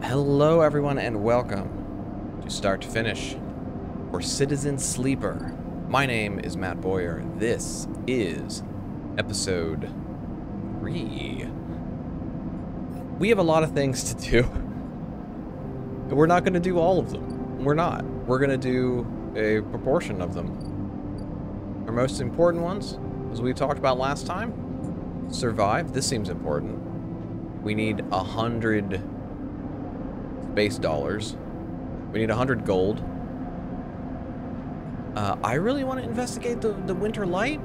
Hello everyone and welcome to Start to Finish for Citizen Sleeper. My name is Matt Bowyer. This is episode 3. We have a lot of things to do. We're not going to do all of them. We're not. We're going to do a proportion of them. Our most important ones, as we talked about last time, survive. This seems important. We need 100 base dollars. We need 100 gold. I really want to investigate the winter light,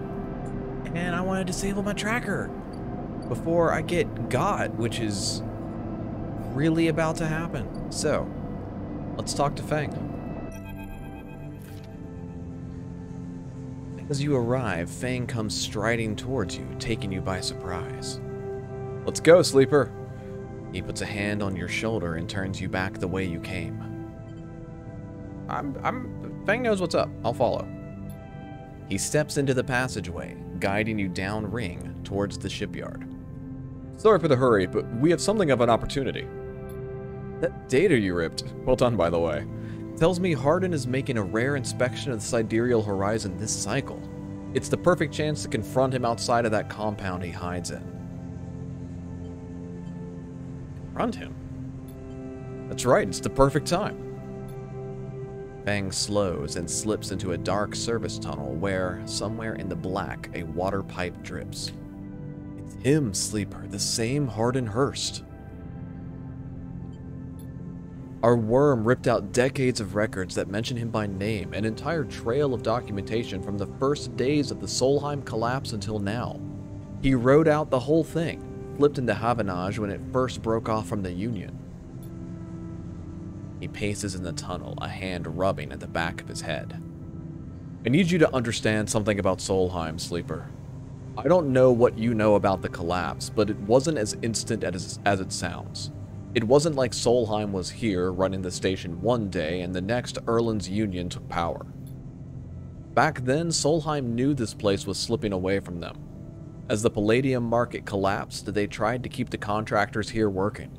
and I want to disable my tracker before I get got, which is really about to happen. So, let's talk to Fang. As you arrive, Fang comes striding towards you, taking you by surprise. Let's go, Sleeper. He puts a hand on your shoulder and turns you back the way you came. Fang knows what's up. I'll follow. He steps into the passageway, guiding you downring towards the shipyard. Sorry for the hurry, but we have something of an opportunity. That data you ripped, well done by the way, tells me Hardin is making a rare inspection of the sidereal horizon this cycle. It's the perfect chance to confront him outside of that compound he hides in. Confront him? That's right, it's the perfect time. Fang slows and slips into a dark service tunnel where, somewhere in the black, a water pipe drips. It's him, Sleeper, the same Hardin Hurst. Our worm ripped out decades of records that mention him by name, an entire trail of documentation from the first days of the Solheim collapse until now. He wrote out the whole thing, flipped into Havanage when it first broke off from the Union. He paces in the tunnel, a hand rubbing at the back of his head. I need you to understand something about Solheim, Sleeper. I don't know what you know about the collapse, but it wasn't as instant as it sounds. It wasn't like Solheim was here running the station one day and the next Erland's Union took power. Back then, Solheim knew this place was slipping away from them. As the palladium market collapsed, they tried to keep the contractors here working.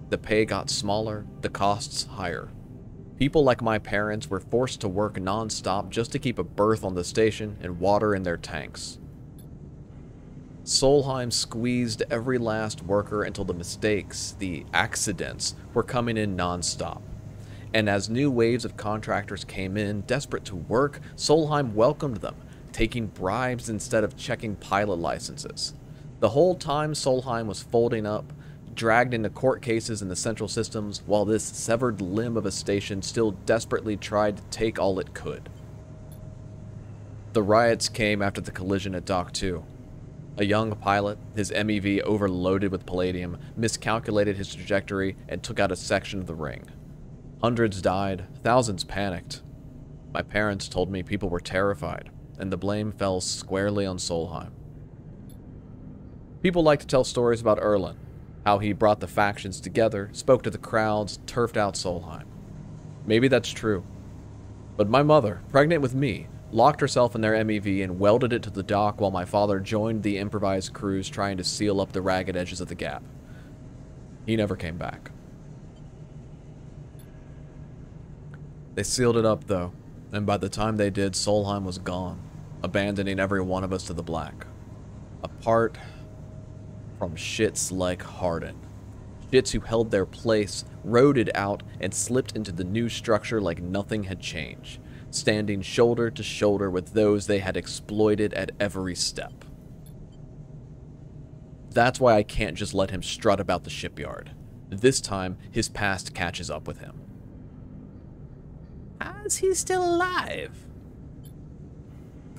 The pay got smaller, the costs higher. People like my parents were forced to work non-stop just to keep a berth on the station and water in their tanks. Solheim squeezed every last worker until the mistakes, the accidents, were coming in non-stop. And as new waves of contractors came in, desperate to work, Solheim welcomed them, taking bribes instead of checking pilot licenses. The whole time Solheim was folding up, dragged into court cases in the central systems, while this severed limb of a station still desperately tried to take all it could. The riots came after the collision at Dock 2. A young pilot, his MEV overloaded with palladium, miscalculated his trajectory and took out a section of the ring. Hundreds died, thousands panicked. My parents told me people were terrified, and the blame fell squarely on Solheim. People like to tell stories about Erland, how he brought the factions together, spoke to the crowds, turfed out Solheim. Maybe that's true. But my mother, pregnant with me, locked herself in their MEV and welded it to the dock while my father joined the improvised crews trying to seal up the ragged edges of the gap. He never came back. They sealed it up though, and by the time they did, Solheim was gone, abandoning every one of us to the black. Apart from shits like Hardin. Shits who held their place, rode it out, and slipped into the new structure like nothing had changed, standing shoulder to shoulder with those they had exploited at every step. That's why I can't just let him strut about the shipyard. This time, his past catches up with him. How's he still alive?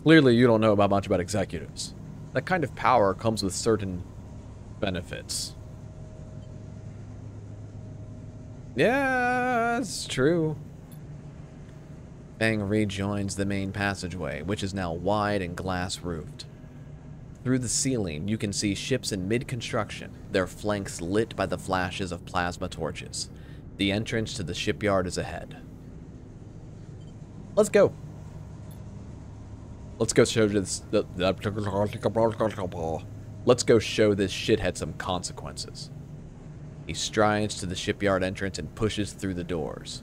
Clearly, you don't know much about executives. That kind of power comes with certain benefits. Yeah, that's true. Fang rejoins the main passageway, which is now wide and glass-roofed. Through the ceiling, you can see ships in mid-construction, their flanks lit by the flashes of plasma torches. The entrance to the shipyard is ahead. Let's go. Let's go show this. Let's go show this shithead some consequences. He strides to the shipyard entrance and pushes through the doors.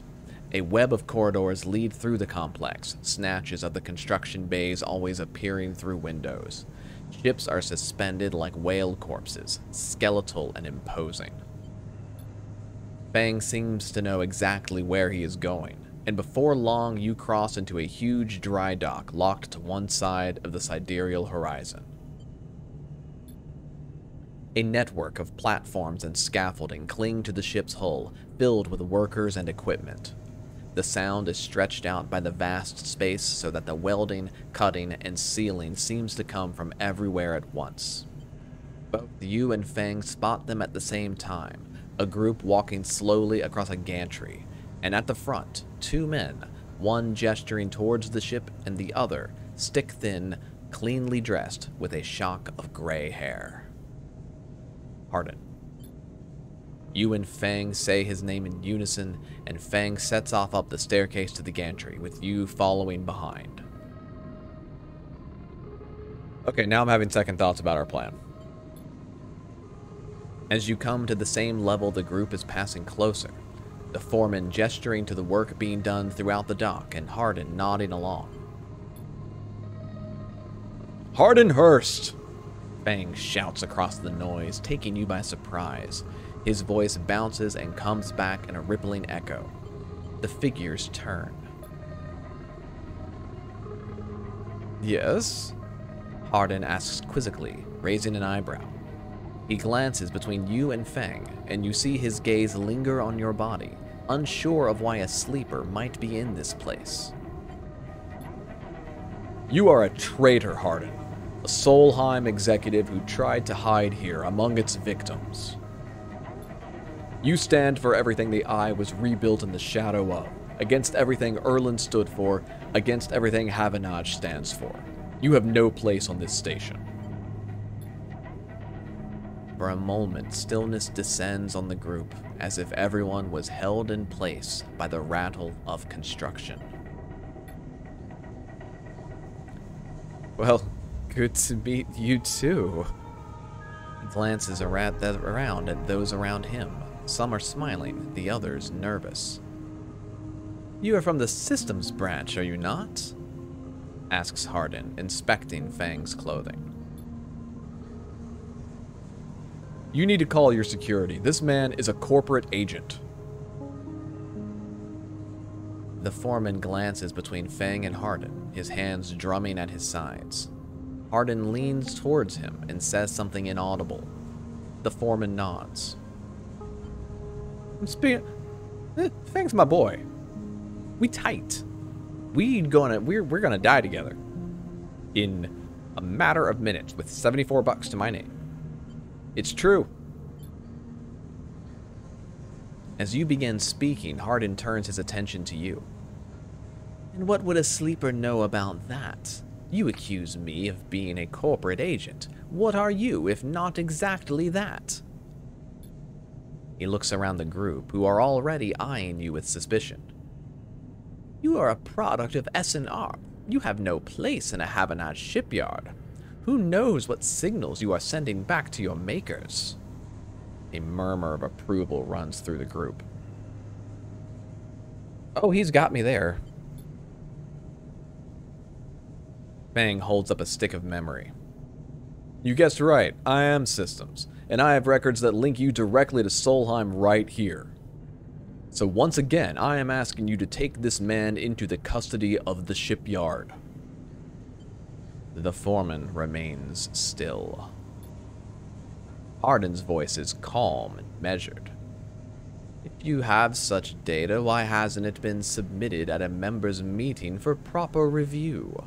A web of corridors lead through the complex, snatches of the construction bays always appearing through windows. Ships are suspended like whale corpses, skeletal and imposing. Fang seems to know exactly where he is going, and before long you cross into a huge dry dock locked to one side of the sidereal horizon. A network of platforms and scaffolding cling to the ship's hull, filled with workers and equipment. The sound is stretched out by the vast space so that the welding, cutting, and sealing seems to come from everywhere at once. Both you and Fang spot them at the same time, a group walking slowly across a gantry, and at the front, two men, one gesturing towards the ship and the other, stick-thin, cleanly dressed with a shock of gray hair. Hardin. You and Fang say his name in unison, and Fang sets off up the staircase to the gantry, with you following behind. Okay, now I'm having second thoughts about our plan. As you come to the same level, the group is passing closer, the foreman gesturing to the work being done throughout the dock, and Hardin nodding along. Hardin Hurst! Fang shouts across the noise, taking you by surprise. His voice bounces and comes back in a rippling echo. The figures turn. Yes? Hardin asks quizzically, raising an eyebrow. He glances between you and Fang, and you see his gaze linger on your body, unsure of why a sleeper might be in this place. You are a traitor, Hardin. A Solheim executive who tried to hide here among its victims. You stand for everything the Eye was rebuilt in the shadow of, against everything Erland stood for, against everything Havanage stands for. You have no place on this station. For a moment, stillness descends on the group, as if everyone was held in place by the rattle of construction. Well, good to meet you too. He glances around at those around him. Some are smiling, the others nervous. You are from the systems branch, are you not? Asks Hardin, inspecting Fang's clothing. You need to call your security. This man is a corporate agent. The foreman glances between Fang and Hardin, his hands drumming at his sides. Hardin leans towards him and says something inaudible. The foreman nods. Fang's my boy. We tight. We're gonna die together. In a matter of minutes with $74 to my name. It's true. As you begin speaking, Hardin turns his attention to you. And what would a sleeper know about that? You accuse me of being a corporate agent. What are you, if not exactly that? He looks around the group, who are already eyeing you with suspicion. You are a product of S&R. You have no place in a Havanage shipyard. Who knows what signals you are sending back to your makers? A murmur of approval runs through the group. Oh, he's got me there. Fang holds up a stick of memory. You guessed right, I am systems, and I have records that link you directly to Solheim right here. So once again, I am asking you to take this man into the custody of the shipyard. The foreman remains still. Hardin's voice is calm and measured. If you have such data, why hasn't it been submitted at a members' meeting for proper review?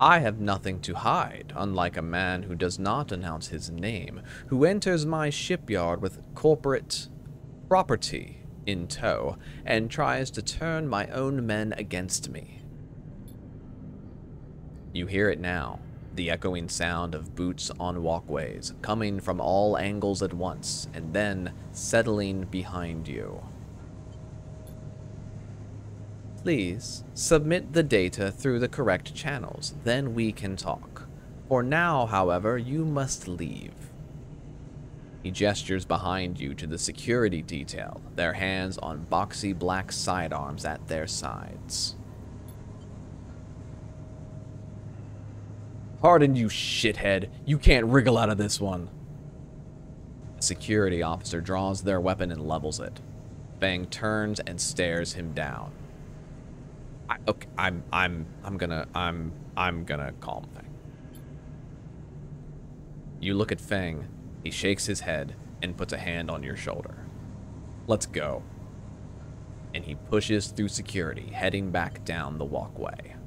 I have nothing to hide, unlike a man who does not announce his name, who enters my shipyard with corporate property in tow, and tries to turn my own men against me. You hear it now, the echoing sound of boots on walkways, coming from all angles at once, and then settling behind you. Please, submit the data through the correct channels, then we can talk. For now, however, you must leave. He He gestures behind you to the security detail, their hands on boxy black sidearms at their sides. Pardon you, shithead. You can't wriggle out of this one. A security officer draws their weapon and levels it. Fang turns and stares him down. I'm gonna calm Fang. You look at Fang. He shakes his head and puts a hand on your shoulder. Let's go. And he pushes through security, heading back down the walkway.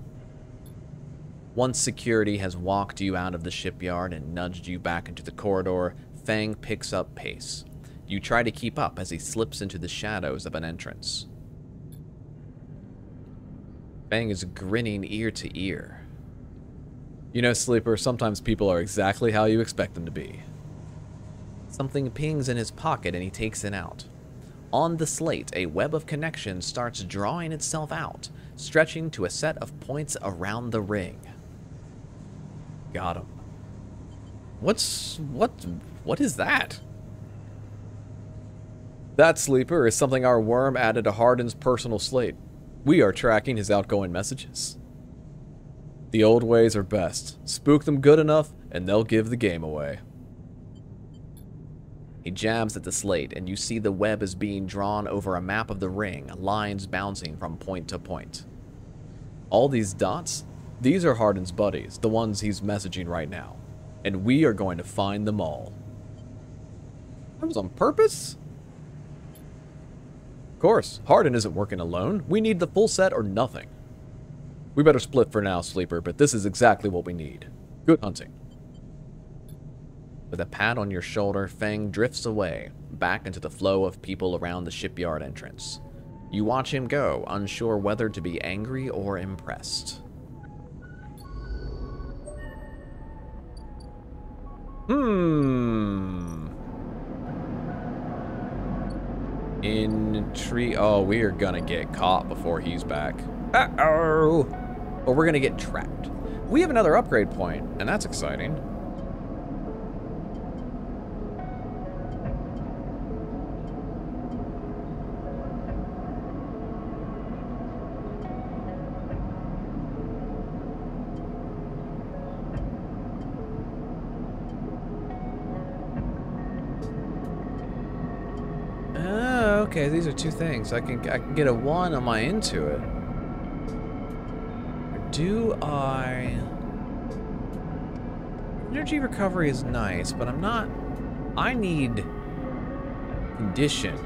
Once security has walked you out of the shipyard and nudged you back into the corridor, Fang picks up pace. You try to keep up as he slips into the shadows of an entrance. Fang is grinning ear to ear. You know, Sleeper, sometimes people are exactly how you expect them to be. Something pings in his pocket and he takes it out. On the slate, a web of connections starts drawing itself out, stretching to a set of points around the ring. Got him. What is that? That, Sleeper, is something our worm added to Hardin's personal slate. We are tracking his outgoing messages. The old ways are best. Spook them good enough, and they'll give the game away. He jabs at the slate, and you see the web is being drawn over a map of the ring, lines bouncing from point to point. All these dots? These are Hardin's buddies, the ones he's messaging right now. And we are going to find them all. That was on purpose? Of course, Hardin isn't working alone. We need the full set or nothing. We better split for now, Sleeper, but this is exactly what we need. Good hunting. With a pat on your shoulder, Fang drifts away, back into the flow of people around the shipyard entrance. You watch him go, unsure whether to be angry or impressed. Oh, we are gonna get caught before he's back. Uh-oh! Or we're gonna get trapped. We have another upgrade point, and that's exciting. Okay, these are two things. I can get a 1 on my into it. Do I... Energy recovery is nice, but I'm not... I need... condition.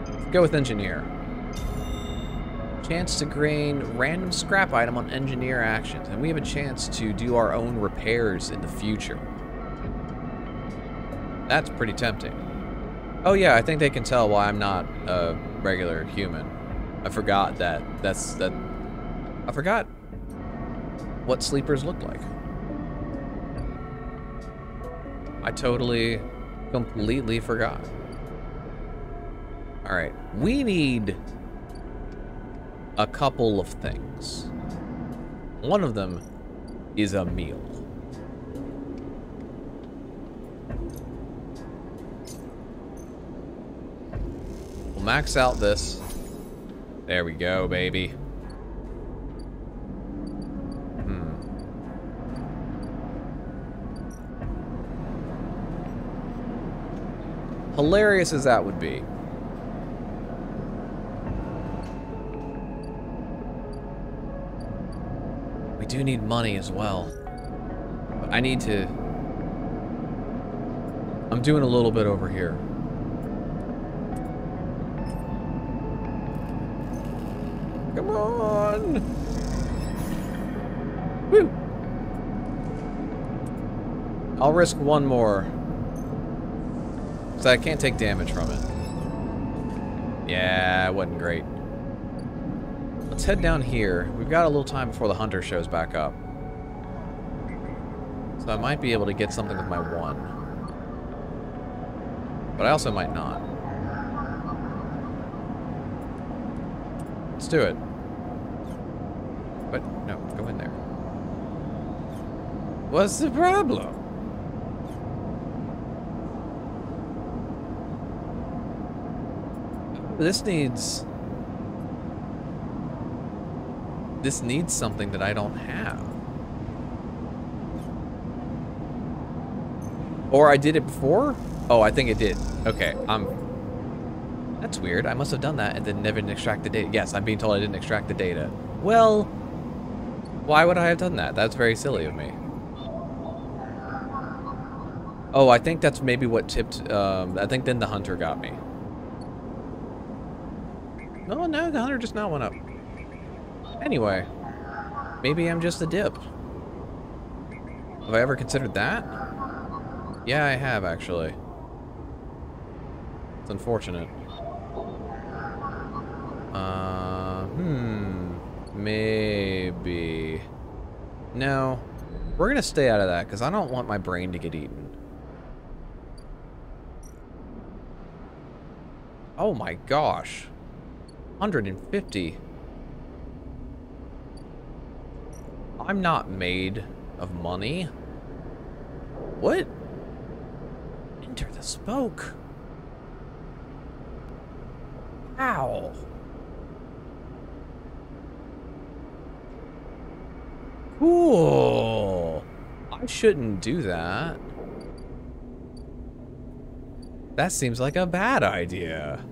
Let's go with engineer. Chance to gain random scrap item on engineer actions, and we have a chance to do our own repairs in the future. That's pretty tempting. Oh yeah, I think they can tell why I'm not a regular human. I forgot that. I forgot what sleepers look like. I totally, completely forgot. Alright, we need a couple of things. One of them is a meal. Max out this. There we go, baby. Hilarious as that would be. We do need money as well. But I need to... I'm doing a little bit over here. Come on! Woo! I'll risk one more. So I can't take damage from it. Yeah, it wasn't great. Let's head down here. We've got a little time before the hunter shows back up. So I might be able to get something with my 1. But I also might not. Let's do it. But no, go in there. What's the problem? This needs... This needs something that I don't have. Or I did it before? Oh, I think it did. Okay, that's weird. I must have done that and then never extract the data. Yes, I'm being told I didn't extract the data. Well, why would I have done that? That's very silly of me. Oh, I think that's maybe what tipped, I think then the hunter got me. No, the hunter just now went up. Anyway, maybe I'm just a dip. Have I ever considered that? Yeah, I have, actually. It's unfortunate. Maybe. No, we're gonna stay out of that because I don't want my brain to get eaten. Oh my gosh. 150. I'm not made of money. What? Enter the spoke. Ow. Cool. I shouldn't do that. That seems like a bad idea.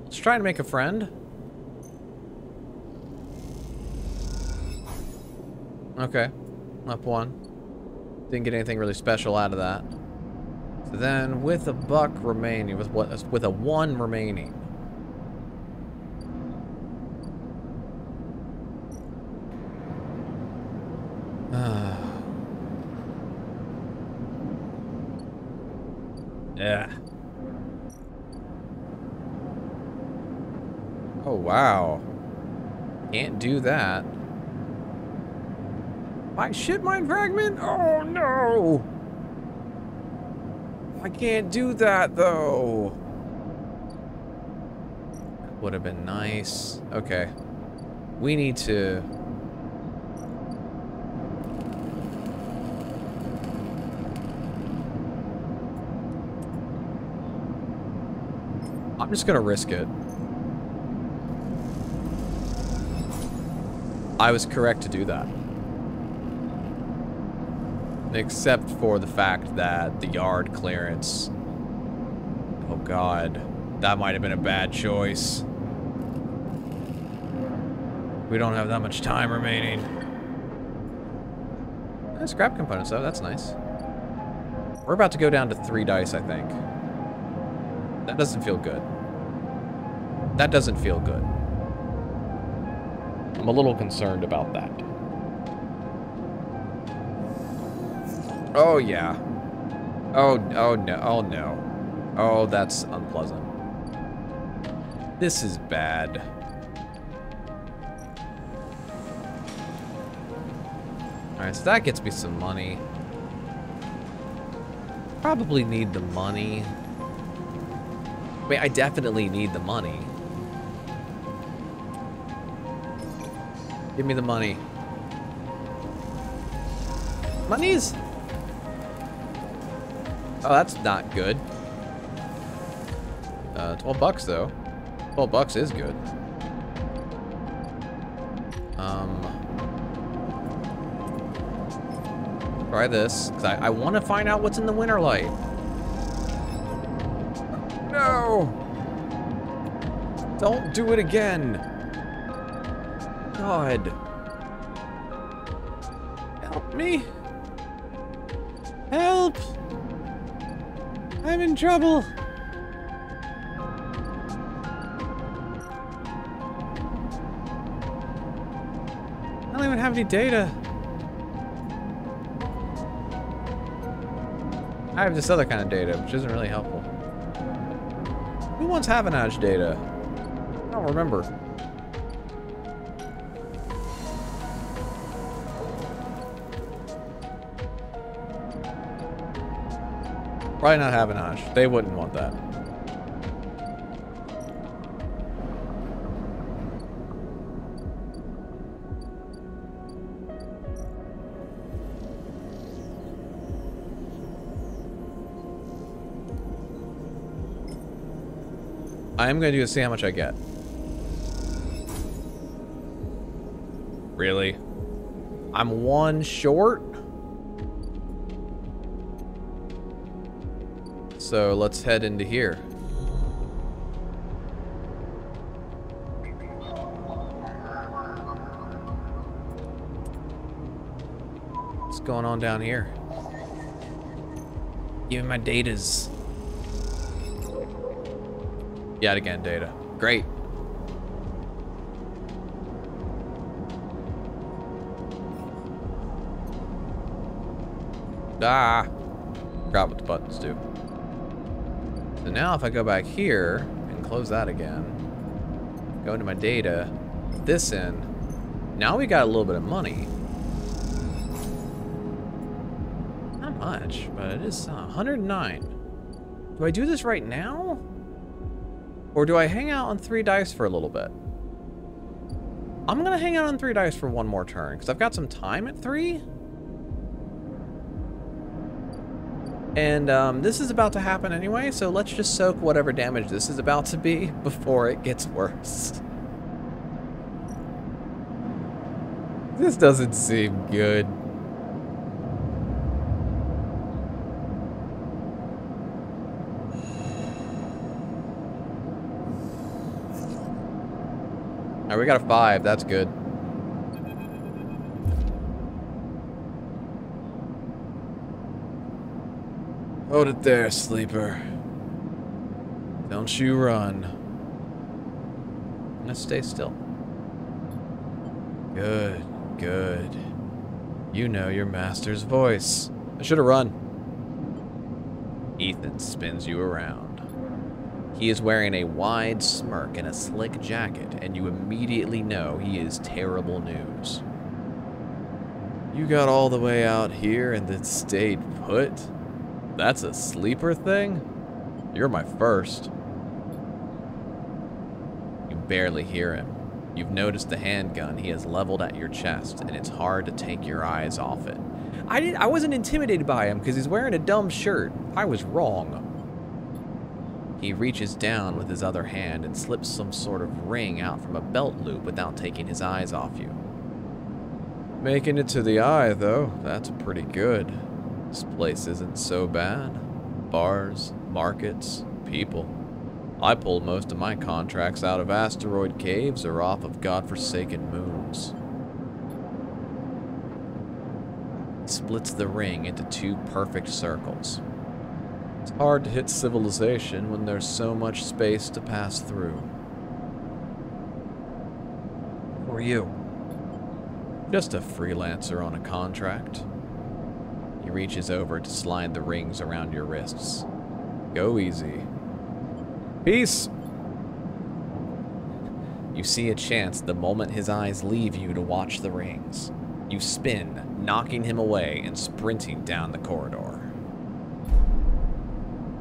Let's try to make a friend. Okay, up one. Didn't get anything really special out of that. So then, with a buck remaining, with a 1 remaining. Yeah. Oh wow. Can't do that. My shit mine fragment? Oh no! I can't do that though. Would have been nice. Okay. We need to... I'm just gonna risk it. I was correct to do that. Except for the fact that the yard clearance... Oh god. That might have been a bad choice. We don't have that much time remaining. Scrap components though, that's nice. We're about to go down to 3 dice, I think. That doesn't feel good. That doesn't feel good. I'm a little concerned about that. Oh yeah. Oh no, oh no. Oh, that's unpleasant. This is bad. Alright, so that gets me some money. Probably need the money. Wait, I definitely need the money. Give me the money. Monies? Oh, that's not good. 12 bucks though. 12 bucks is good. Try this, because I want to find out what's in the winter light. No! Don't do it again. God. Help me. Help! I'm in trouble. I don't even have any data. I have this other kind of data, which isn't really helpful. Who wants Havanage data? I don't remember. Probably not Havanage. They wouldn't want that. I am going to do is see how much I get. Really? I'm one short? So let's head into here. What's going on down here? Give me my datas. Yet again, data. Great. Ah! Forgot what the buttons do. So now if I go back here and close that again, go into my data, put this in, now we got a little bit of money. Not much, but it is 109. Do I do this right now? Or do I hang out on 3 dice for a little bit? I'm gonna hang out on 3 dice for one more turn, because I've got some time at 3. And this is about to happen anyway, so let's just soak whatever damage this is about to be before it gets worse. This doesn't seem good. Alright, we got a 5, that's good. Hold it there, sleeper. Don't you run. Let's stay still. Good, good. You know your master's voice. I should have run. Ethan spins you around. He is wearing a wide smirk and a slick jacket, and you immediately know he is terrible news. You got all the way out here and then stayed put? That's a sleeper thing? You're my first. You barely hear him. You've noticed the handgun he has leveled at your chest, and it's hard to take your eyes off it. I wasn't intimidated by him because he's wearing a dumb shirt. I was wrong. He reaches down with his other hand and slips some sort of ring out from a belt loop without taking his eyes off you. Making it to the eye, though, that's pretty good. This place isn't so bad. Bars, markets, people. I pull most of my contracts out of asteroid caves or off of godforsaken moons. He splits the ring into 2 perfect circles. It's hard to hit civilization when there's so much space to pass through. Who are you? Just a freelancer on a contract. He reaches over to slide the rings around your wrists. Go easy. Peace! You see a chance the moment his eyes leave you to watch the rings. You spin, knocking him away and sprinting down the corridor.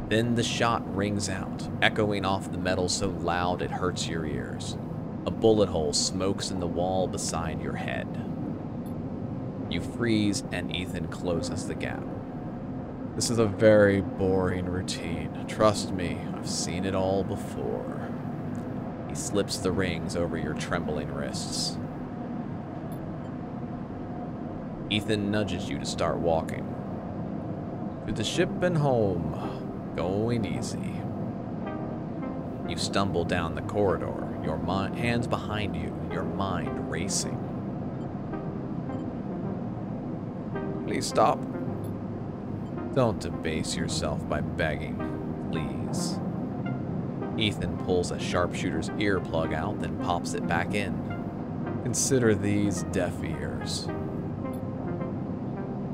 Then the shot rings out, echoing off the metal so loud it hurts your ears. A bullet hole smokes in the wall beside your head. You freeze, and Ethan closes the gap. This is a very boring routine. Trust me, I've seen it all before. He slips the rings over your trembling wrists. Ethan nudges you to start walking. To the ship and home, going easy. You stumble down the corridor, your hands behind you, your mind racing. Please stop. Don't debase yourself by begging, please. Ethan pulls a sharpshooter's earplug out, then pops it back in. Consider these deaf ears.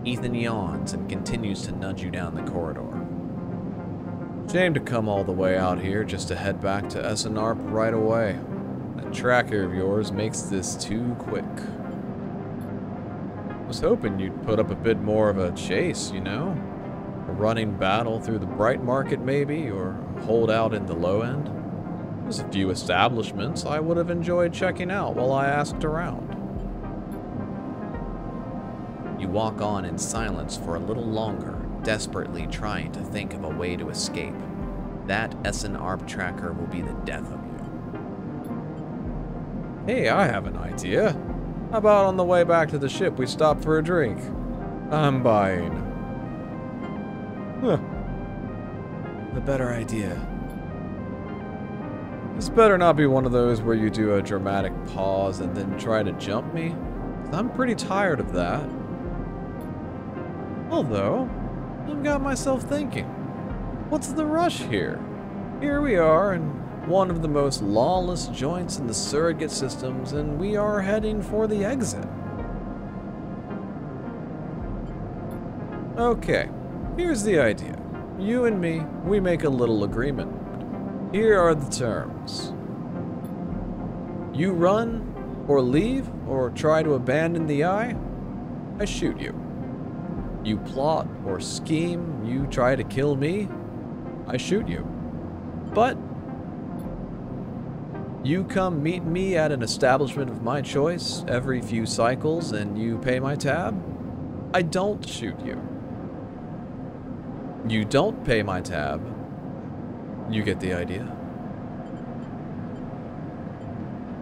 Ethan yawns and continues to nudge you down the corridor. Shame to come all the way out here just to head back to SNARP right away. That tracker of yours makes this too quick. Was hoping you'd put up a bit more of a chase, you know? A running battle through the bright market maybe, or hold out in the low end. There's a few establishments I would have enjoyed checking out while I asked around. You walk on in silence for a little longer, desperately trying to think of a way to escape. that SNARP tracker will be the death of you. Hey, I have an idea. How about on the way back to the ship we stop for a drink? I'm buying. Huh. The better idea. This better not be one of those where you do a dramatic pause and then try to jump me. I'm pretty tired of that. Although, I've got myself thinking, what's the rush here? Here we are in one of the most lawless joints in the surrogate systems, and we are heading for the exit. Okay, here's the idea. You and me, we make a little agreement. Here are the terms. You run, or leave, or try to abandon the eye, I shoot you. You plot or scheme, you try to kill me, I shoot you. But you come meet me at an establishment of my choice every few cycles and you pay my tab, I don't shoot you. You don't pay my tab, you get the idea.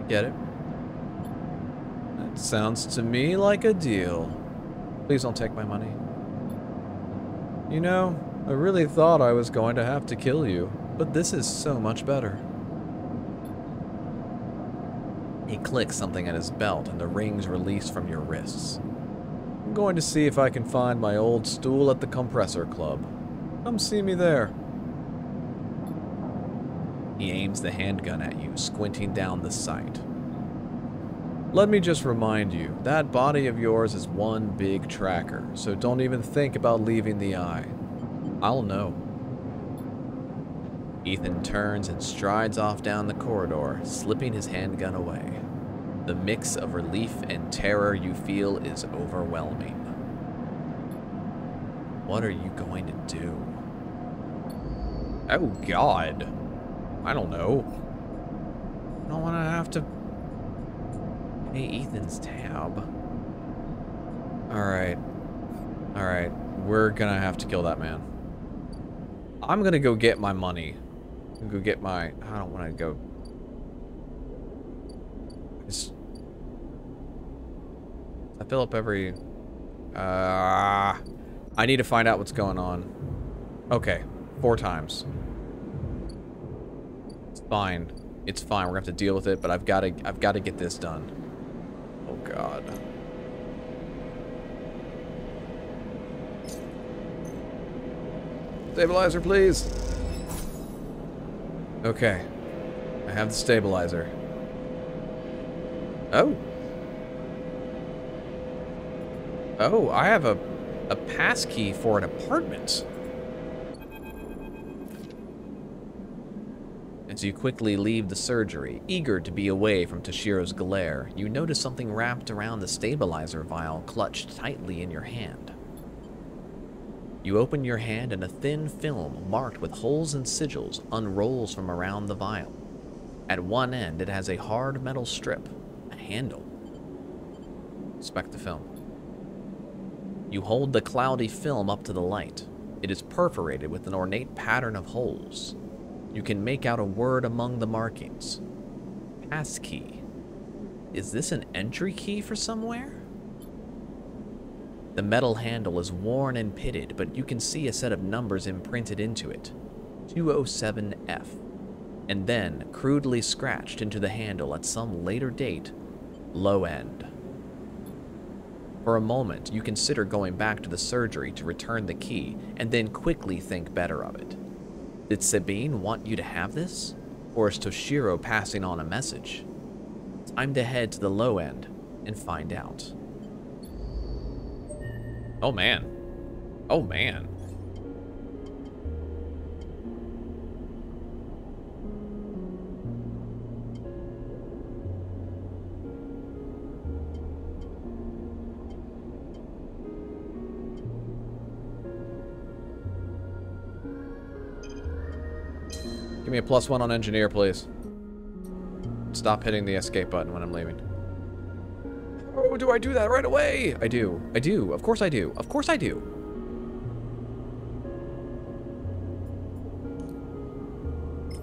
Get it? That sounds to me like a deal. Please don't take my money. You know, I really thought I was going to have to kill you, but this is so much better. He clicks something at his belt and the rings release from your wrists. I'm going to see if I can find my old stool at the compressor club. Come see me there. He aims the handgun at you, squinting down the sight. Let me just remind you, that body of yours is one big tracker, so don't even think about leaving the eye. I'll know. Ethan turns and strides off down the corridor, slipping his handgun away. The mix of relief and terror you feel is overwhelming. What are you going to do? Oh God. I don't know. I don't want to have to pay Ethan's tab. Alright. Alright. We're gonna have to kill that man. I'm gonna go get my money. Go get my... I don't want to go... I fill up every... I need to find out what's going on. Okay. 4 times. It's fine. It's fine. We're gonna have to deal with it, but I've got to get this done. Oh God. Stabilizer, please. Okay. I have the stabilizer. Oh. Oh, I have a passkey for an apartment. As you quickly leave the surgery, eager to be away from Toshiro's glare, you notice something wrapped around the stabilizer vial clutched tightly in your hand. You open your hand and a thin film marked with holes and sigils unrolls from around the vial. At one end, it has a hard metal strip, a handle. Inspect the film. You hold the cloudy film up to the light. It is perforated with an ornate pattern of holes. You can make out a word among the markings. Passkey. Is this an entry key for somewhere? The metal handle is worn and pitted, but you can see a set of numbers imprinted into it. 207F. And then, crudely scratched into the handle at some later date, low end. For a moment, you consider going back to the surgery to return the key, and then quickly think better of it. Did Sabine want you to have this? Or is Toshiro passing on a message? Time to head to the low end and find out. Oh man. Oh man. Give me a +1 on engineer, please. Stop hitting the escape button when I'm leaving. Oh, do I do that right away? I do. I do. Of course I do. Of course I do.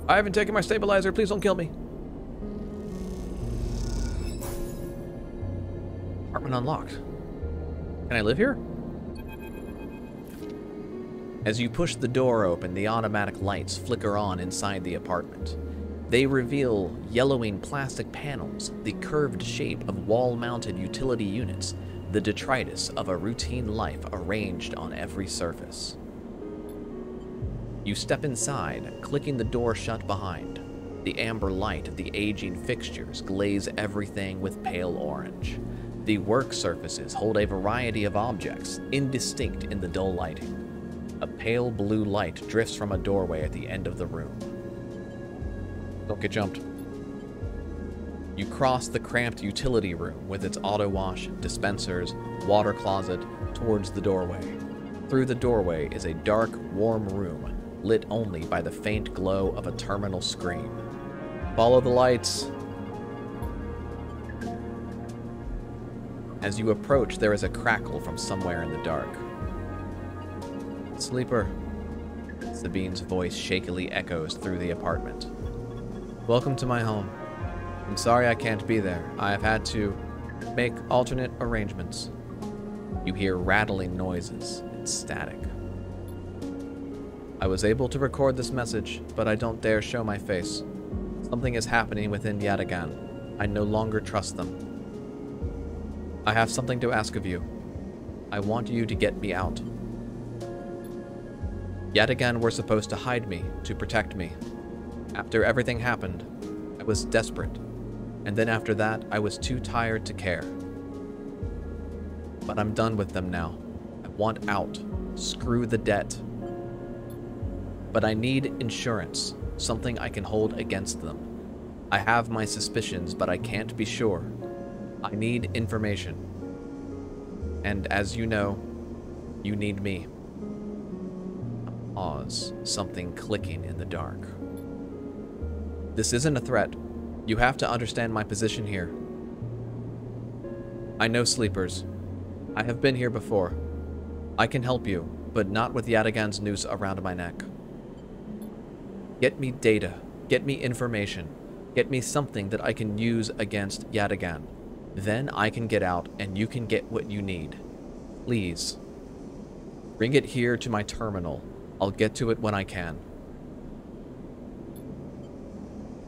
I haven't taken my stabilizer. Please don't kill me. Apartment unlocked. Can I live here? As you push the door open, the automatic lights flicker on inside the apartment. They reveal yellowing plastic panels, the curved shape of wall-mounted utility units, the detritus of a routine life arranged on every surface. You step inside, clicking the door shut behind. The amber light of the aging fixtures glaze everything with pale orange. The work surfaces hold a variety of objects, indistinct in the dull lighting. A pale blue light drifts from a doorway at the end of the room. Don't get jumped. You cross the cramped utility room with its auto wash, dispensers, water closet towards the doorway. Through the doorway is a dark, warm room, lit only by the faint glow of a terminal screen. Follow the lights. As you approach, there is a crackle from somewhere in the dark. Sleeper. Sabine's voice shakily echoes through the apartment. Welcome to my home. I'm sorry I can't be there. I have had to make alternate arrangements. You hear rattling noises and static. I was able to record this message, but I don't dare show my face. Something is happening within Yatagan. I no longer trust them. I have something to ask of you. I want you to get me out. Yatagan were supposed to hide me, to protect me. After everything happened, I was desperate. And then after that, I was too tired to care. But I'm done with them now. I want out. Screw the debt. But I need insurance, something I can hold against them. I have my suspicions, but I can't be sure. I need information. And as you know, you need me. A pause, something clicking in the dark. This isn't a threat. You have to understand my position here. I know sleepers. I have been here before. I can help you, but not with Yatagan's noose around my neck. Get me data. Get me information. Get me something that I can use against Yatagan. Then I can get out and you can get what you need. Please. Bring it here to my terminal. I'll get to it when I can.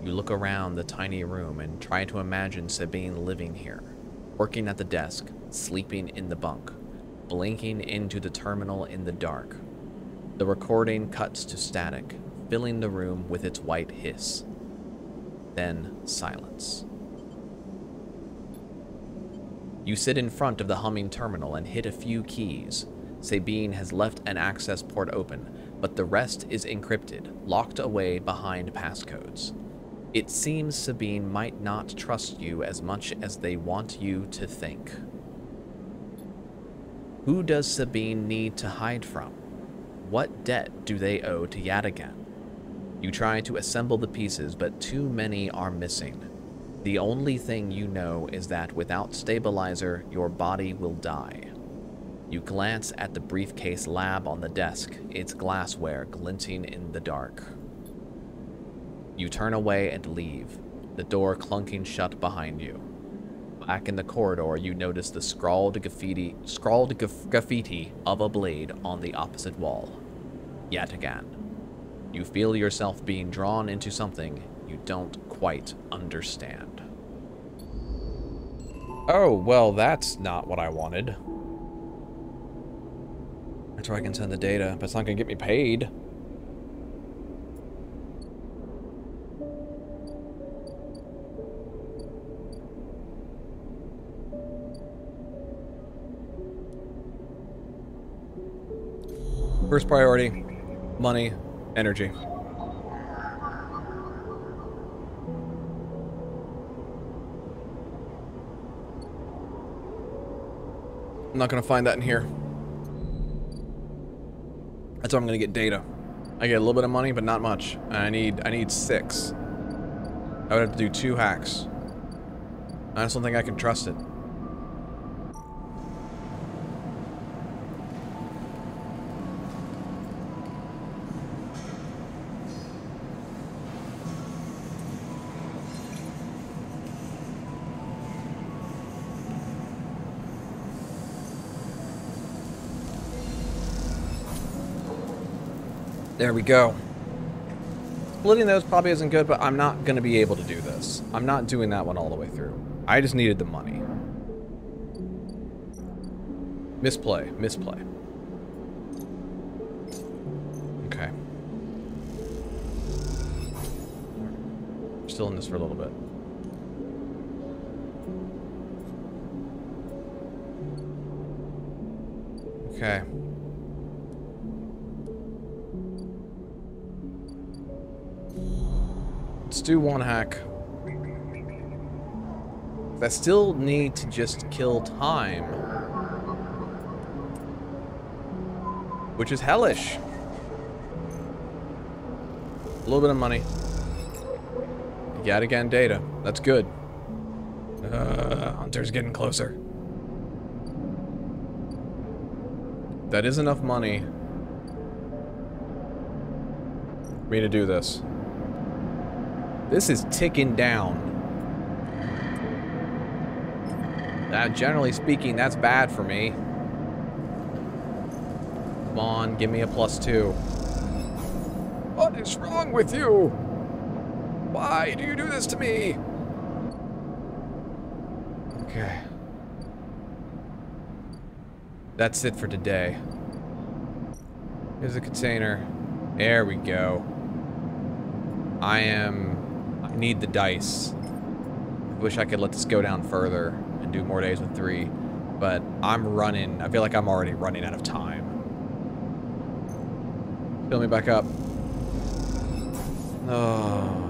You look around the tiny room and try to imagine Sabine living here, working at the desk, sleeping in the bunk, blinking into the terminal in the dark. The recording cuts to static, filling the room with its white hiss. Then silence. You sit in front of the humming terminal and hit a few keys. Sabine has left an access port open, but the rest is encrypted, locked away behind passcodes. It seems Sabine might not trust you as much as they want you to think. Who does Sabine need to hide from? What debt do they owe to Yatagan? You try to assemble the pieces, but too many are missing. The only thing you know is that without stabilizer, your body will die. You glance at the briefcase lab on the desk, its glassware glinting in the dark. You turn away and leave, the door clunking shut behind you. Back in the corridor, you notice the scrawled graffiti of a blade on the opposite wall. Yatagan. You feel yourself being drawn into something you don't quite understand. Oh, well, that's not what I wanted. That's where I can send the data, but it's not gonna get me paid. First priority, money, energy. I'm not gonna find that in here. That's why I'm gonna get data. I get a little bit of money, but not much. And I need 6. I would have to do 2 hacks. I just don't think I can trust it. There we go. Splitting those probably isn't good, but I'm not going to be able to do this. I'm not doing that one all the way through. I just needed the money. Misplay. Misplay. Okay. Still in this for a little bit. Okay. Let's do one hack. I still need to just kill time. Which is hellish. A little bit of money. Yet again, data. That's good. Hunter's getting closer. That is enough money for me to do this. This is ticking down. Generally speaking, that's bad for me. Come on, give me a +2. What is wrong with you? Why do you do this to me? Okay. That's it for today. Here's a container. There we go. I need the dice. I wish I could let this go down further and do more days with 3. But I'm running. I feel like I'm already running out of time. Fill me back up. Oh.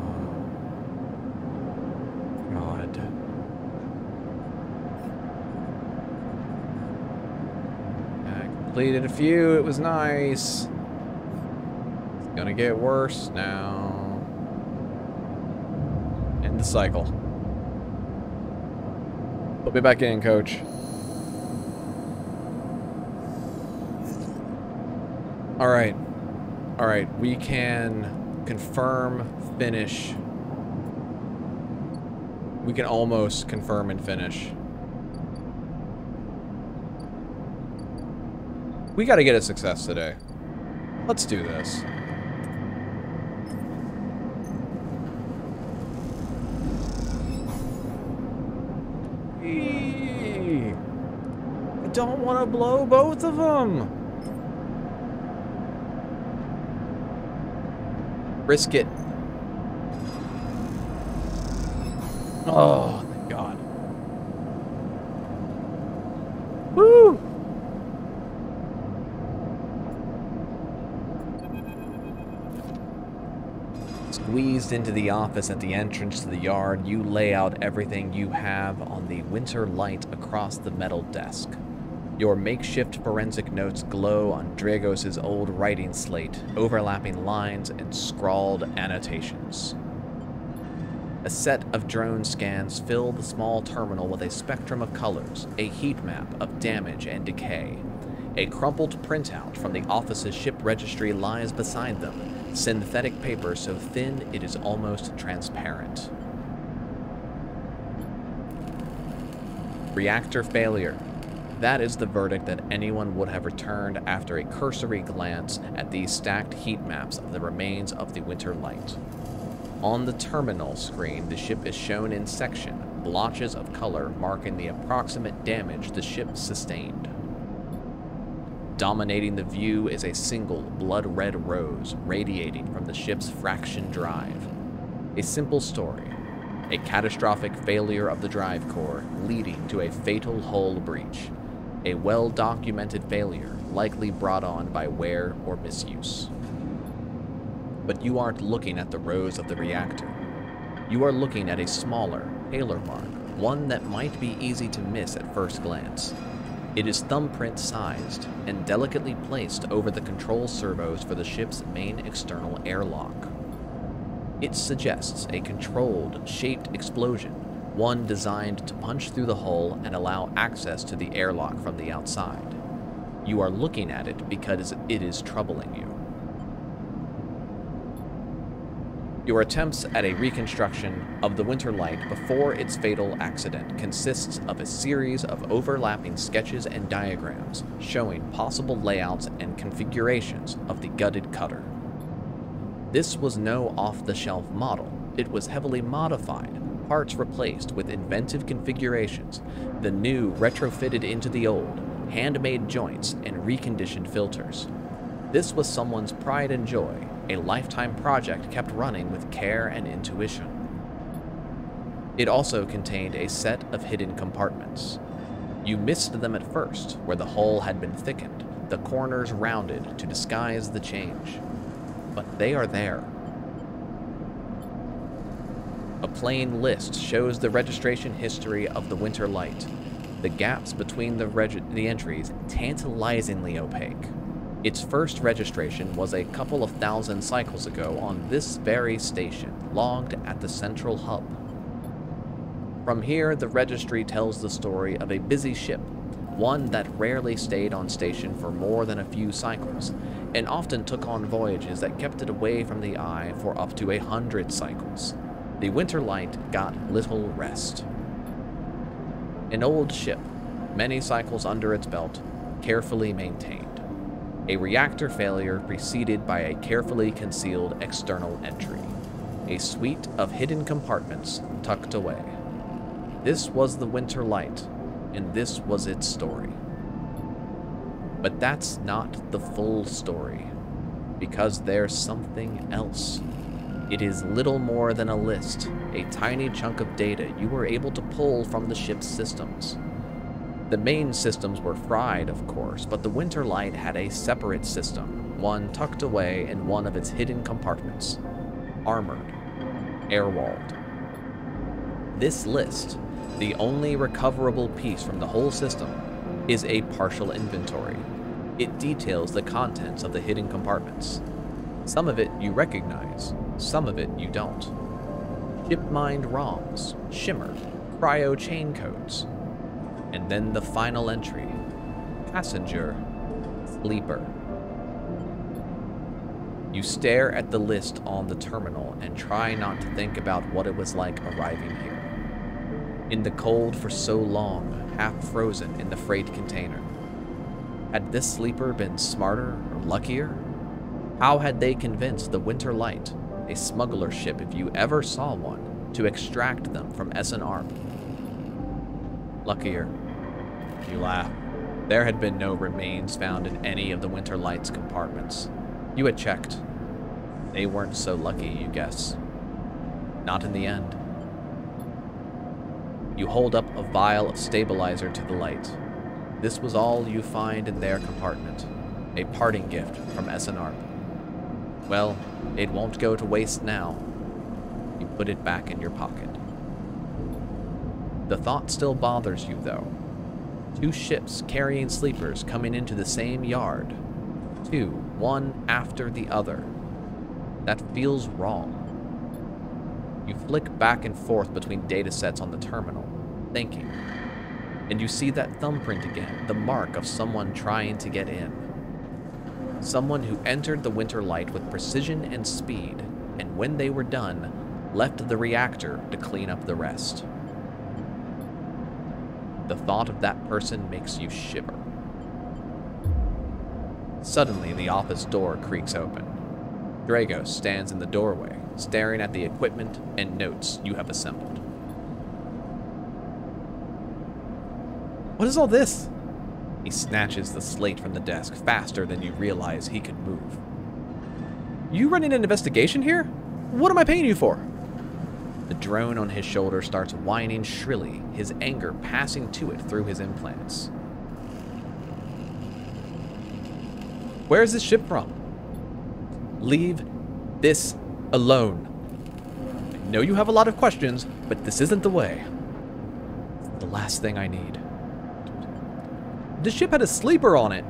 God. I completed a few. It was nice. It's gonna get worse now. End the cycle. Put me back in, coach. Alright. Alright, we can confirm, finish. We can almost confirm and finish. We gotta get a success today. Let's do this. I don't want to blow both of them. Risk it. Oh, thank God. Woo! Squeezed into the office at the entrance to the yard, you lay out everything you have on the winter light across the metal desk. Your makeshift forensic notes glow on Dragos' old writing slate, overlapping lines and scrawled annotations. A set of drone scans fill the small terminal with a spectrum of colors, a heat map of damage and decay. A crumpled printout from the office's ship registry lies beside them, synthetic paper so thin it is almost transparent. Reactor failure. That is the verdict that anyone would have returned after a cursory glance at these stacked heat maps of the remains of the winter light. On the terminal screen, the ship is shown in section, blotches of color marking the approximate damage the ship sustained. Dominating the view is a single blood-red rose radiating from the ship's fraction drive. A simple story. A catastrophic failure of the drive core, leading to a fatal hull breach. A well-documented failure, likely brought on by wear or misuse. But you aren't looking at the rose of the reactor. You are looking at a smaller, paler mark, one that might be easy to miss at first glance. It is thumbprint-sized and delicately placed over the control servos for the ship's main external airlock. It suggests a controlled, shaped explosion, one designed to punch through the hull and allow access to the airlock from the outside. You are looking at it because it is troubling you. Your attempts at a reconstruction of the winter light before its fatal accident consists of a series of overlapping sketches and diagrams showing possible layouts and configurations of the gutted cutter. This was no off-the-shelf model. It was heavily modified, parts replaced with inventive configurations, the new retrofitted into the old, handmade joints, and reconditioned filters. This was someone's pride and joy, a lifetime project kept running with care and intuition. It also contained a set of hidden compartments. You missed them at first, where the hull had been thickened, the corners rounded to disguise the change. But they are there. A plain list shows the registration history of the Winter Light. The gaps between the entries tantalizingly opaque. Its first registration was a couple of thousand cycles ago on this very station, logged at the central hub. From here, the registry tells the story of a busy ship, one that rarely stayed on station for more than a few cycles, and often took on voyages that kept it away from the eye for up to 100 cycles. The Winter Light got little rest. An old ship, many cycles under its belt, carefully maintained. A reactor failure preceded by a carefully concealed external entry. A suite of hidden compartments tucked away. This was the Winter Light, and this was its story. But that's not the full story, because there's something else. It is little more than a list, a tiny chunk of data you were able to pull from the ship's systems. The main systems were fried, of course, but the Winter Light had a separate system, one tucked away in one of its hidden compartments. Armored. Air-walled. This list, the only recoverable piece from the whole system, is a partial inventory. It details the contents of the hidden compartments. Some of it you recognize, some of it you don't. Ship-mined ROMs, shimmered, cryo chain codes. And then the final entry, passenger, sleeper. You stare at the list on the terminal and try not to think about what it was like arriving here. In the cold for so long, half frozen in the freight container. Had this sleeper been smarter or luckier? How had they convinced the Winter Light, a smuggler ship if you ever saw one, to extract them from SNARP? Luckier. You laugh. There had been no remains found in any of the Winter Light's compartments. You had checked. They weren't so lucky, you guess. Not in the end. You hold up a vial of stabilizer to the light. This was all you find in their compartment. A parting gift from SNARP. Well, it won't go to waste now. You put it back in your pocket. The thought still bothers you, though. 2 ships carrying sleepers coming into the same yard. 2, one after the other. That feels wrong. You flick back and forth between datasets on the terminal, thinking. And you see that thumbprint again, the mark of someone trying to get in. Someone who entered the Winter Light with precision and speed, and when they were done, left the reactor to clean up the rest. The thought of that person makes you shiver. Suddenly, the office door creaks open. Dragos stands in the doorway, staring at the equipment and notes you have assembled. What is all this? He snatches the slate from the desk faster than you realize he can move. You running an investigation here? What am I paying you for? The drone on his shoulder starts whining shrilly, his anger passing to it through his implants. Where's this ship from? Leave this alone. I know you have a lot of questions, but this isn't the way. It's the last thing I need. The ship had a sleeper on it.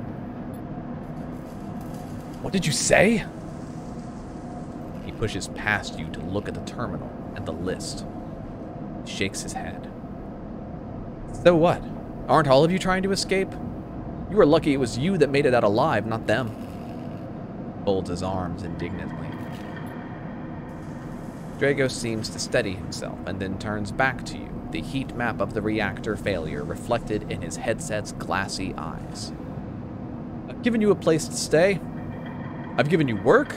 What did you say? He pushes past you to look at the terminal and the list. He shakes his head. So what? Aren't all of you trying to escape? You were lucky it was you that made it out alive, not them. Folds his arms indignantly. Drago seems to steady himself and then turns back to you, the heat map of the reactor failure reflected in his headset's glassy eyes. I've given you a place to stay. I've given you work.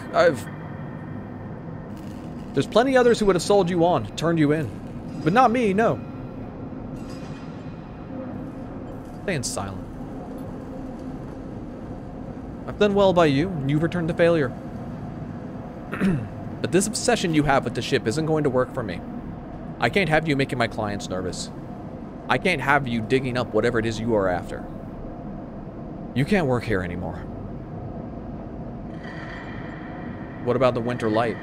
There's plenty others who would have sold you on, turned you in. But not me, no. Staying silent. I've done well by you, and you've returned to failure. But this obsession you have with the ship isn't going to work for me. I can't have you making my clients nervous. I can't have you digging up whatever it is you are after. You can't work here anymore. What about the winter light?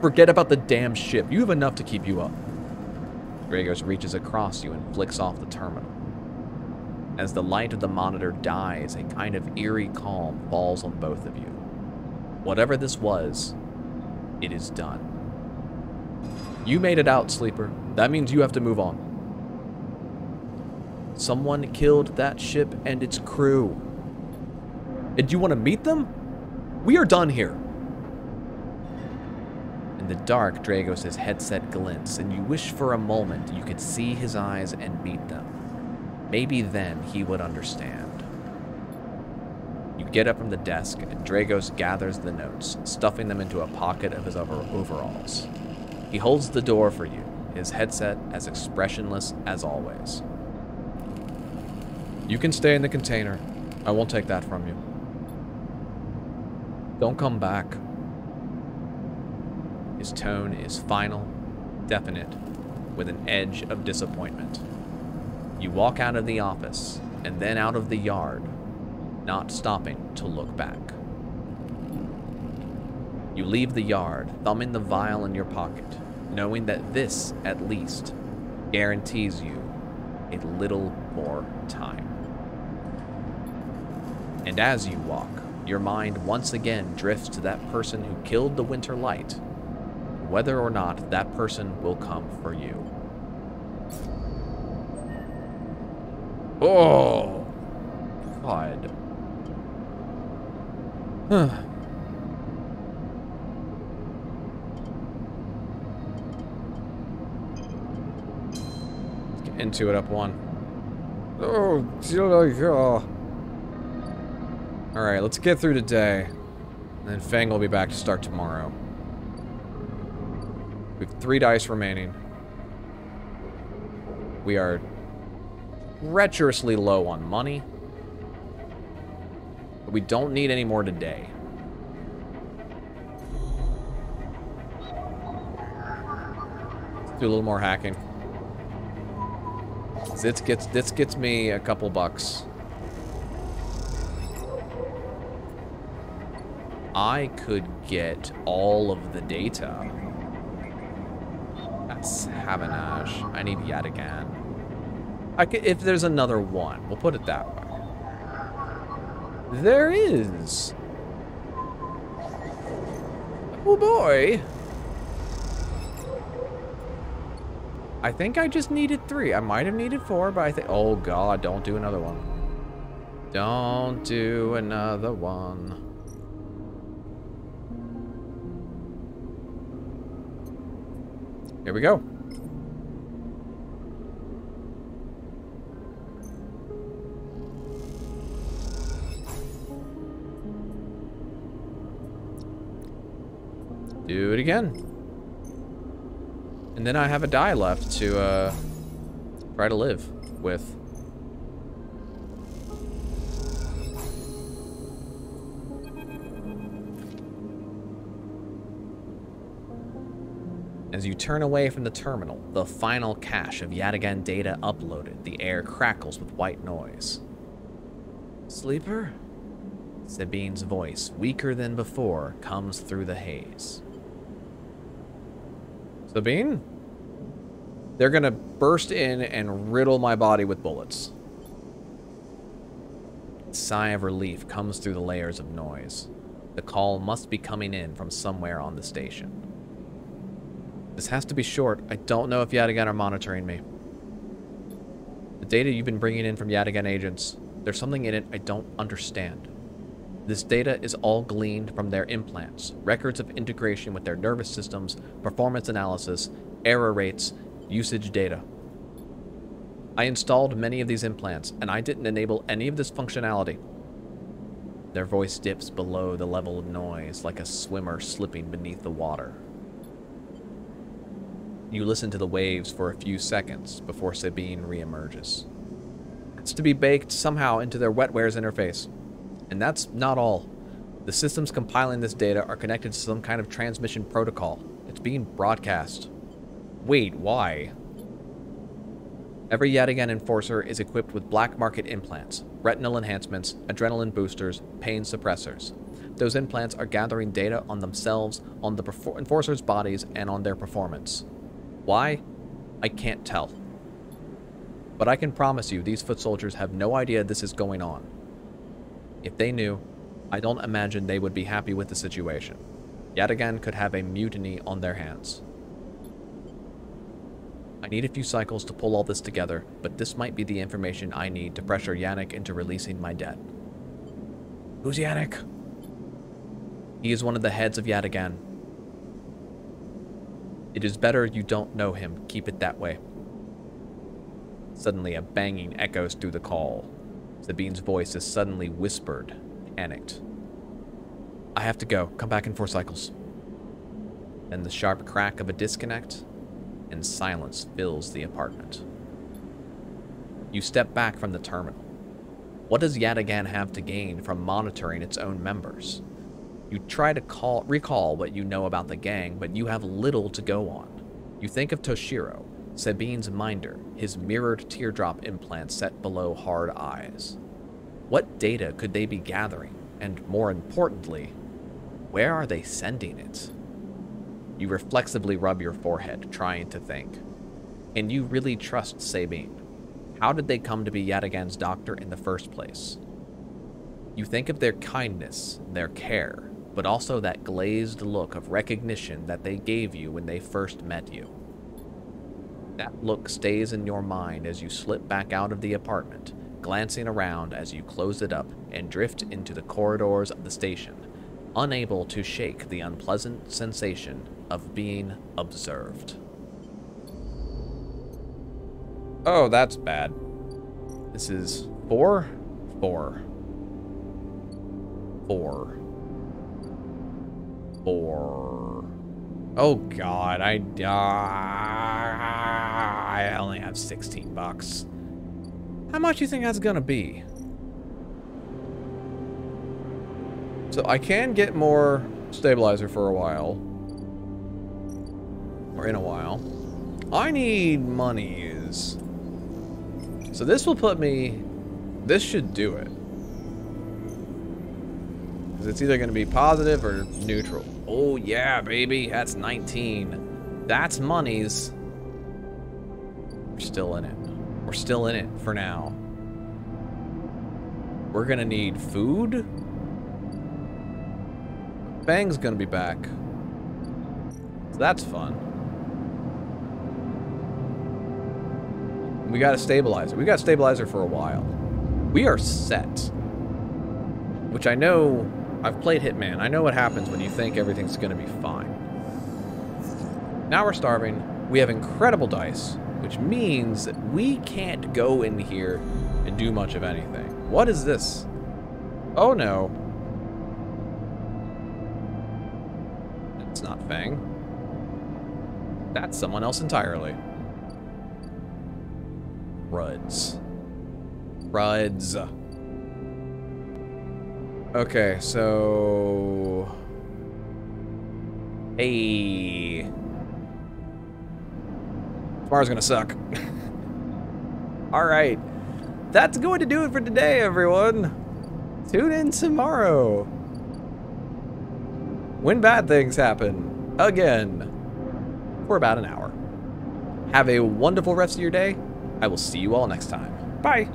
Forget about the damn ship. You have enough to keep you up. Dragos reaches across you and flicks off the terminal. As the light of the monitor dies, a kind of eerie calm falls on both of you. Whatever this was, it is done. You made it out, Sleeper. That means you have to move on. Someone killed that ship and its crew. And do you want to meet them? We are done here. In the dark, Dragos' headset glints, and you wish for a moment you could see his eyes and meet them. Maybe then he would understand. You get up from the desk, and Dragos gathers the notes, stuffing them into a pocket of his overalls. He holds the door for you, his headset as expressionless as always. You can stay in the container. I won't take that from you. Don't come back. His tone is final, definite, with an edge of disappointment. You walk out of the office, and then out of the yard, not stopping to look back. You leave the yard, thumbing the vial in your pocket, knowing that this, at least, guarantees you a little more time. And as you walk, your mind once again drifts to that person who killed the winter light, whether or not that person will come for you. Oh, God. Let's get into it up one. Oh, alright, let's get through today. And then Fang will be back to start tomorrow. We have 3 dice remaining. We are treacherously low on money. But we don't need any more today. Let's do a little more hacking. This gets me a couple bucks. I could get all of the data. That's Havanage. I need Yadigan. If there's another one, we'll put it that way. There is. Oh boy. I think I just needed 3. I might have needed 4, but I think... Oh God, don't do another one. Don't do another one. Here we go. Do it again. And then I have a die left to try to live with. As you turn away from the terminal, the final cache of Yadigan data uploaded, the air crackles with white noise. Sleeper? Sabine's voice, weaker than before, comes through the haze. Sabine? They're gonna burst in and riddle my body with bullets. A sigh of relief comes through the layers of noise. The call must be coming in from somewhere on the station. This has to be short. I don't know if Yadigan are monitoring me. The data you've been bringing in from Yadigan agents, there's something in it I don't understand. This data is all gleaned from their implants, records of integration with their nervous systems, performance analysis, error rates, usage data. I installed many of these implants, and I didn't enable any of this functionality. Their voice dips below the level of noise like a swimmer slipping beneath the water. You listen to the waves for a few seconds before Sabine reemerges. It's to be baked somehow into their wetwares interface. And that's not all. The systems compiling this data are connected to some kind of transmission protocol. It's being broadcast. Wait, why? Every Yadigan enforcer is equipped with black market implants, retinal enhancements, adrenaline boosters, pain suppressors. Those implants are gathering data on themselves, on the enforcers' bodies, and on their performance. Why? I can't tell. But I can promise you these foot soldiers have no idea this is going on. If they knew, I don't imagine they would be happy with the situation. Yadigan could have a mutiny on their hands. I need a few cycles to pull all this together, but this might be the information I need to pressure Yannick into releasing my debt. Who's Yannick? He is one of the heads of Yadigan. It is better you don't know him. Keep it that way. Suddenly, a banging echoes through the call. Sabine's voice is suddenly whispered, panicked. I have to go. Come back in 4 cycles. Then the sharp crack of a disconnect, and silence fills the apartment. You step back from the terminal. What does Yadigan have to gain from monitoring its own members? You try to recall what you know about the gang, but you have little to go on. You think of Toshiro, Sabine's minder, his mirrored teardrop implant set below hard eyes. What data could they be gathering? And more importantly, where are they sending it? You reflexively rub your forehead, trying to think. And you really trust Sabine. How did they come to be Yadigan's doctor in the first place? You think of their kindness, their care, but also that glazed look of recognition that they gave you when they first met you. That look stays in your mind as you slip back out of the apartment, glancing around as you close it up and drift into the corridors of the station, unable to shake the unpleasant sensation of being observed. Oh, that's bad. This is 4, 4, 4, 4. Oh God, I only have $16. How much do you think that's gonna be? So I can get more stabilizer for a while. Or in a while. I need monies. So this will put me... This should do it. Because it's either going to be positive or neutral. Oh yeah, baby. That's 19. That's monies. We're still in it. We're still in it for now. We're going to need food. Bang's going to be back. So that's fun. We got a stabilizer. We got a stabilizer for a while. We are set. Which I know... I've played Hitman. I know what happens when you think everything's going to be fine. Now we're starving. We have incredible dice, which means that we can't go in here and do much of anything. What is this? Oh no. That's not Fang. That's someone else entirely. Ruds. Ruds. Okay, so... Hey. Tomorrow's gonna suck. Alright. That's going to do it for today, everyone. Tune in tomorrow. When bad things happen. Again. For about an hour. Have a wonderful rest of your day. I will see you all next time. Bye.